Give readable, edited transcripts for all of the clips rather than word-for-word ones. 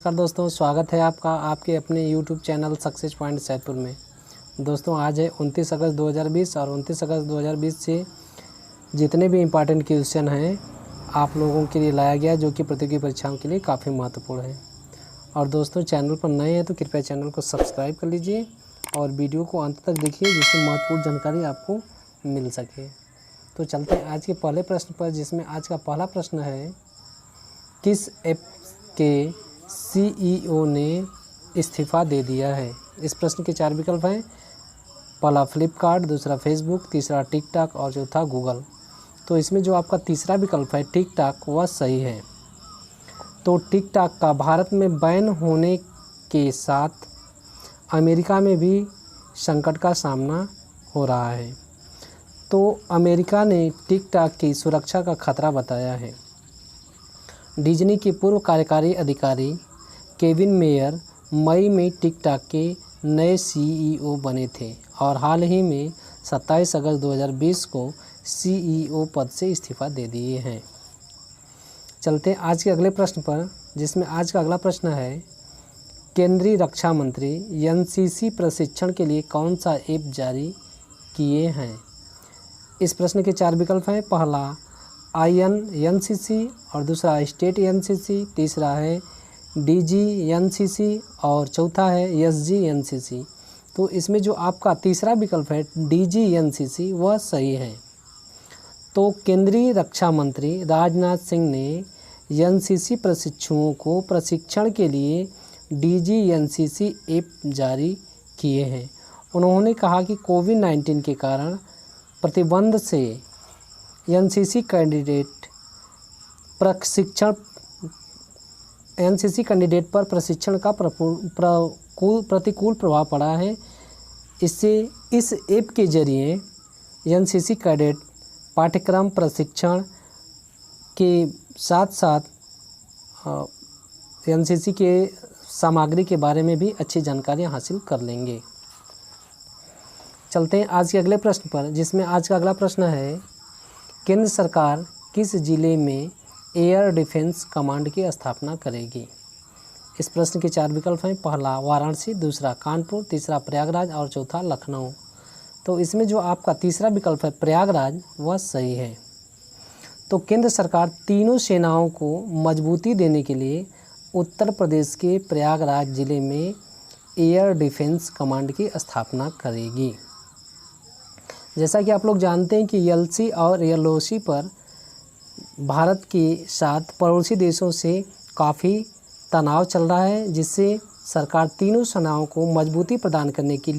नमस्कार दोस्तों, स्वागत है आपका आपके अपने YouTube channel success point Saidpur में। दोस्तों आज है 29 अगस्त 2020 और 29 अगस्त 2020 से जितने भी इम्पॉर्टेंट क्वेश्चन हैं आप लोगों के लिए लाया गया, जो कि प्रतियोगी परीक्षाओं के लिए काफ़ी महत्वपूर्ण है। और दोस्तों चैनल पर नए हैं तो कृपया चैनल को सब्सक्राइब कर लीजिए और वीडियो को अंत तक देखिए, जिससे महत्वपूर्ण जानकारी आपको मिल सके। तो चलते हैं आज के पहले प्रश्न पर, जिसमें आज का पहला प्रश्न है, किस ऐप के CEO ने इस्तीफ़ा दे दिया है। इस प्रश्न के 4 विकल्प हैं। पहला फ्लिपकार्ट, दूसरा फेसबुक, तीसरा टिकटॉक और चौथा गूगल। तो इसमें जो आपका तीसरा विकल्प है टिकटॉक, वह सही है। तो टिकटॉक का भारत में बैन होने के साथ अमेरिका में भी संकट का सामना हो रहा है। तो अमेरिका ने टिकटॉक की सुरक्षा का खतरा बताया है। डिज्नी के पूर्व कार्यकारी अधिकारी केविन मेयर मई में टिकटॉक के नए CEO बने थे और हाल ही में 27 अगस्त 2020 को CEO पद से इस्तीफ़ा दे दिए हैं। चलते हैं आज के अगले प्रश्न पर, जिसमें आज का अगला प्रश्न है, केंद्रीय रक्षा मंत्री NCC प्रशिक्षण के लिए कौन सा ऐप जारी किए हैं। इस प्रश्न के 4 विकल्प हैं। पहला INCC और दूसरा स्टेट NCC, तीसरा है DG NCC और चौथा है SG NCC। तो इसमें जो आपका तीसरा विकल्प है DG NCC, वह सही है। तो केंद्रीय रक्षा मंत्री राजनाथ सिंह ने NCC प्रशिक्षुओं को प्रशिक्षण के लिए DG NCC ऐप जारी किए हैं। उन्होंने कहा कि कोविड-19 के कारण प्रतिबंध से NCC कैंडिडेट पर प्रशिक्षण का प्रतिकूल प्रभाव पड़ा है। इससे इस ऐप के जरिए NCC कैडेट पाठ्यक्रम प्रशिक्षण के साथ साथ NCC के सामग्री के बारे में भी अच्छी जानकारियां हासिल कर लेंगे। चलते हैं आज के अगले प्रश्न पर, जिसमें आज का अगला प्रश्न है, केंद्र सरकार किस जिले में एयर डिफेंस कमांड की स्थापना करेगी। इस प्रश्न के 4 विकल्प हैं। पहला वाराणसी, दूसरा कानपुर, तीसरा प्रयागराज और चौथा लखनऊ। तो इसमें जो आपका तीसरा विकल्प है प्रयागराज, वह सही है। तो केंद्र सरकार तीनों सेनाओं को मजबूती देने के लिए उत्तर प्रदेश के प्रयागराज जिले में एयर डिफेंस कमांड की स्थापना करेगी। जैसा कि आप लोग जानते हैं कि LC और LOC पर भारत के साथ पड़ोसी देशों से काफ़ी तनाव चल रहा है, जिससे सरकार तीनों सेनाओं को मजबूती प्रदान करने के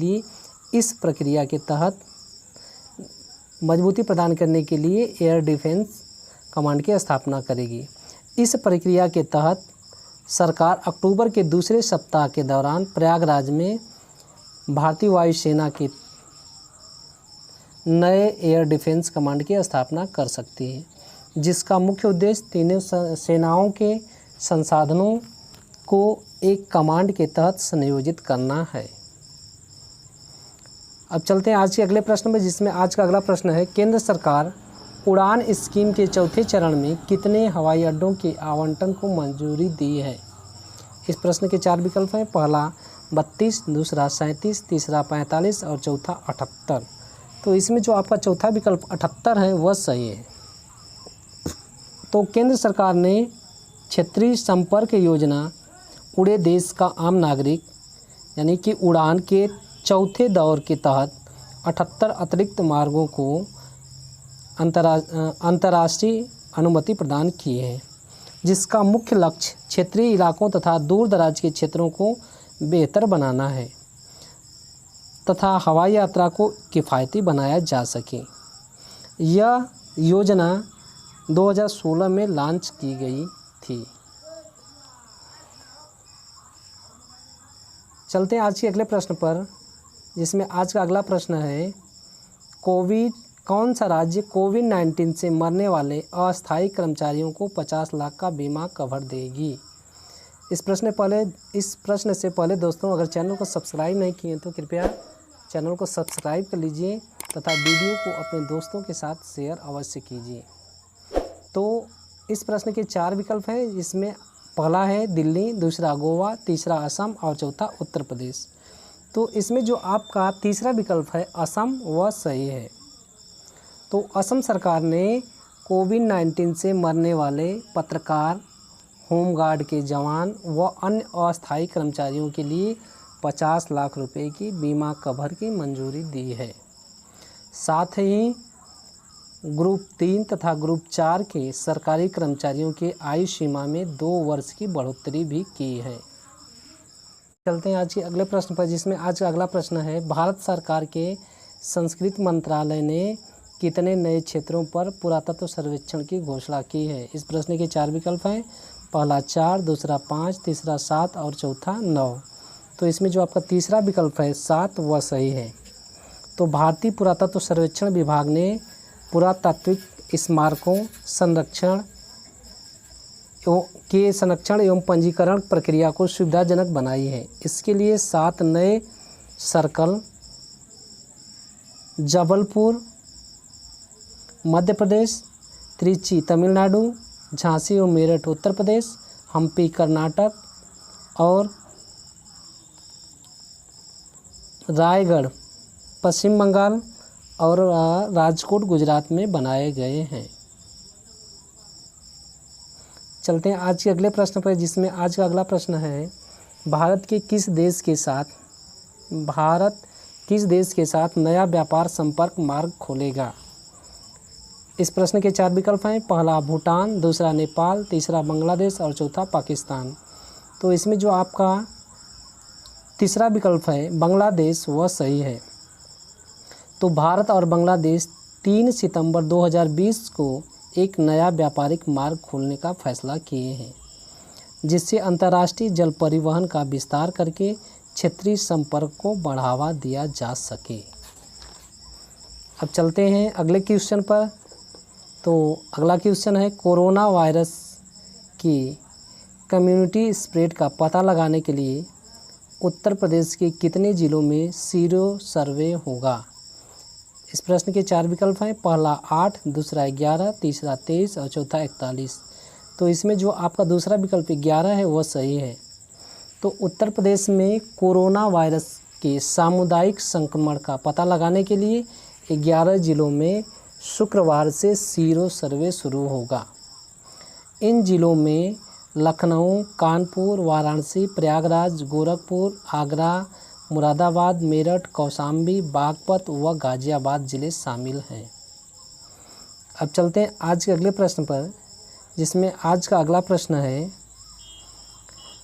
लिए एयर डिफेंस कमांड की स्थापना करेगी। इस प्रक्रिया के तहत सरकार अक्टूबर के दूसरे सप्ताह के दौरान प्रयागराज में भारतीय वायुसेना के नए एयर डिफेंस कमांड की स्थापना कर सकती है, जिसका मुख्य उद्देश्य तीनों सेनाओं के संसाधनों को एक कमांड के तहत संयोजित करना है। अब चलते हैं आज के अगले प्रश्न में, जिसमें आज का अगला प्रश्न है, केंद्र सरकार उड़ान स्कीम के चौथे चरण में कितने हवाई अड्डों के आवंटन को मंजूरी दी है। इस प्रश्न के 4 विकल्प हैं। पहला 32, दूसरा 37, तीसरा 45 और चौथा 78। तो इसमें जो आपका चौथा विकल्प 78 है, वह सही है। तो केंद्र सरकार ने क्षेत्रीय संपर्क योजना उड़े देश का आम नागरिक यानी कि उड़ान के चौथे दौर के तहत 78 अतिरिक्त मार्गों को अंतर्राष्ट्रीय अनुमति प्रदान की है, जिसका मुख्य लक्ष्य क्षेत्रीय इलाकों तथा दूर दराज के क्षेत्रों को बेहतर बनाना है तथा हवाई यात्रा को किफ़ायती बनाया जा सके। यह योजना 2016 में लॉन्च की गई थी। चलते हैं आज के अगले प्रश्न पर, जिसमें आज का अगला प्रश्न है, कौन सा राज्य कोविड-19 से मरने वाले अस्थायी कर्मचारियों को 50 लाख का बीमा कवर देगी। इस प्रश्न से पहले दोस्तों, अगर चैनल को सब्सक्राइब नहीं किए तो कृपया चैनल को सब्सक्राइब कर लीजिए तथा वीडियो को अपने दोस्तों के साथ शेयर अवश्य कीजिए। तो इस प्रश्न के 4 विकल्प हैं, जिसमें पहला है दिल्ली, दूसरा गोवा, तीसरा असम और चौथा उत्तर प्रदेश। तो इसमें जो आपका तीसरा विकल्प है असम वह सही है। तो असम सरकार ने कोविड-19 से मरने वाले पत्रकार, होमगार्ड के जवान व अन्य अस्थायी कर्मचारियों के लिए 50 लाख रुपए की बीमा कवर की मंजूरी दी है। साथ ही ग्रुप 3 तथा ग्रुप 4 के सरकारी कर्मचारियों के आयु सीमा में 2 वर्ष की बढ़ोतरी भी की है। चलते हैं आज के अगले प्रश्न पर, जिसमें आज का अगला प्रश्न है भारत सरकार के संस्कृति मंत्रालय ने कितने नए क्षेत्रों पर पुरातत्व सर्वेक्षण की घोषणा की है। इस प्रश्न के 4 विकल्प हैं, पहला 4, दूसरा 5, तीसरा 7 और चौथा 9। तो इसमें जो आपका तीसरा विकल्प है 7 वह सही है। तो भारतीय पुरातत्व सर्वेक्षण विभाग ने पुरातात्विक स्मारकों संरक्षण एवं पंजीकरण प्रक्रिया को सुविधाजनक बनाई है। इसके लिए 7 नए सर्कल जबलपुर मध्य प्रदेश, त्रिची तमिलनाडु, झांसी और मेरठ उत्तर प्रदेश, हम्पी कर्नाटक और रायगढ़ पश्चिम बंगाल और राजकोट गुजरात में बनाए गए हैं। चलते हैं आज के अगले प्रश्न पर, जिसमें आज का अगला प्रश्न है भारत किस देश के साथ नया व्यापार संपर्क मार्ग खोलेगा। इस प्रश्न के 4 विकल्प हैं, पहला भूटान, दूसरा नेपाल, तीसरा बांग्लादेश और चौथा पाकिस्तान। तो इसमें जो आपका तीसरा विकल्प है बांग्लादेश वह सही है। तो भारत और बांग्लादेश 3 सितंबर 2020 को एक नया व्यापारिक मार्ग खोलने का फैसला किए हैं, जिससे अंतर्राष्ट्रीय जल परिवहन का विस्तार करके क्षेत्रीय संपर्क को बढ़ावा दिया जा सके। अब चलते हैं अगले क्वेश्चन पर। तो अगला क्वेश्चन है कोरोना वायरस की कम्युनिटी स्प्रेड का पता लगाने के लिए उत्तर प्रदेश के कितने ज़िलों में सीरो सर्वे होगा। इस प्रश्न के 4 विकल्प हैं, पहला 8, दूसरा 11, तीसरा 23 और चौथा 41। तो इसमें जो आपका दूसरा विकल्प 11 है वह सही है। तो उत्तर प्रदेश में कोरोना वायरस के सामुदायिक संक्रमण का पता लगाने के लिए 11 ज़िलों में शुक्रवार से सीरो सर्वे शुरू होगा। इन ज़िलों में लखनऊ, कानपुर, वाराणसी, प्रयागराज, गोरखपुर, आगरा, मुरादाबाद, मेरठ, कौशाम्बी, बागपत व गाज़ियाबाद ज़िले शामिल हैं। अब चलते हैं आज के अगले प्रश्न पर, जिसमें आज का अगला प्रश्न है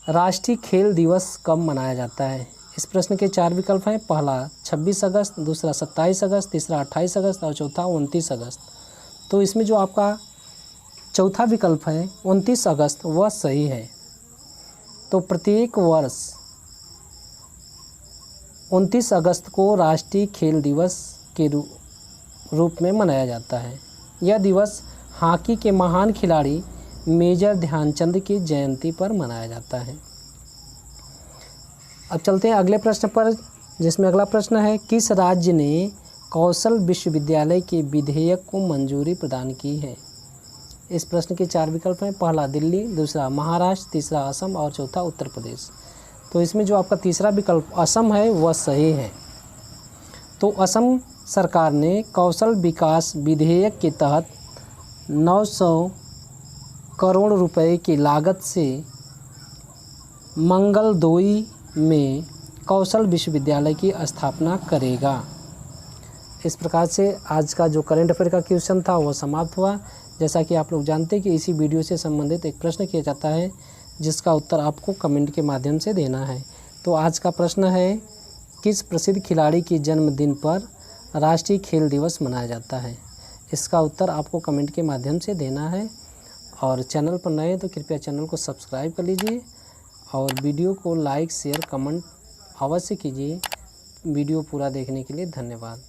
राष्ट्रीय खेल दिवस कब मनाया जाता है। इस प्रश्न के 4 विकल्प हैं, पहला 26 अगस्त, दूसरा 27 अगस्त, तीसरा 28 अगस्त और चौथा 29 अगस्त। तो इसमें जो आपका चौथा विकल्प है 29 अगस्त वह सही है। तो प्रत्येक वर्ष 29 अगस्त को राष्ट्रीय खेल दिवस के रूप में मनाया जाता है। यह दिवस हॉकी के महान खिलाड़ी मेजर ध्यानचंद की जयंती पर मनाया जाता है। अब चलते हैं अगले प्रश्न पर, जिसमें अगला प्रश्न है किस राज्य ने कौशल विश्वविद्यालय के विधेयक को मंजूरी प्रदान की है। इस प्रश्न के 4 विकल्प हैं, पहला दिल्ली, दूसरा महाराष्ट्र, तीसरा असम और चौथा उत्तर प्रदेश। तो इसमें जो आपका तीसरा विकल्प असम है वह सही है। तो असम सरकार ने कौशल विकास विधेयक के तहत 900 करोड़ रुपए की लागत से मंगलदोई में कौशल विश्वविद्यालय की स्थापना करेगा। इस प्रकार से आज का जो करंट अफेयर का क्वेश्चन था वह समाप्त हुआ। जैसा कि आप लोग जानते हैं कि इसी वीडियो से संबंधित एक प्रश्न किया जाता है, जिसका उत्तर आपको कमेंट के माध्यम से देना है। तो आज का प्रश्न है किस प्रसिद्ध खिलाड़ी के जन्मदिन पर राष्ट्रीय खेल दिवस मनाया जाता है। इसका उत्तर आपको कमेंट के माध्यम से देना है। और चैनल पर नए तो कृपया चैनल को सब्सक्राइब कर लीजिए और वीडियो को लाइक, शेयर, कमेंट अवश्य कीजिए। वीडियो पूरा देखने के लिए धन्यवाद।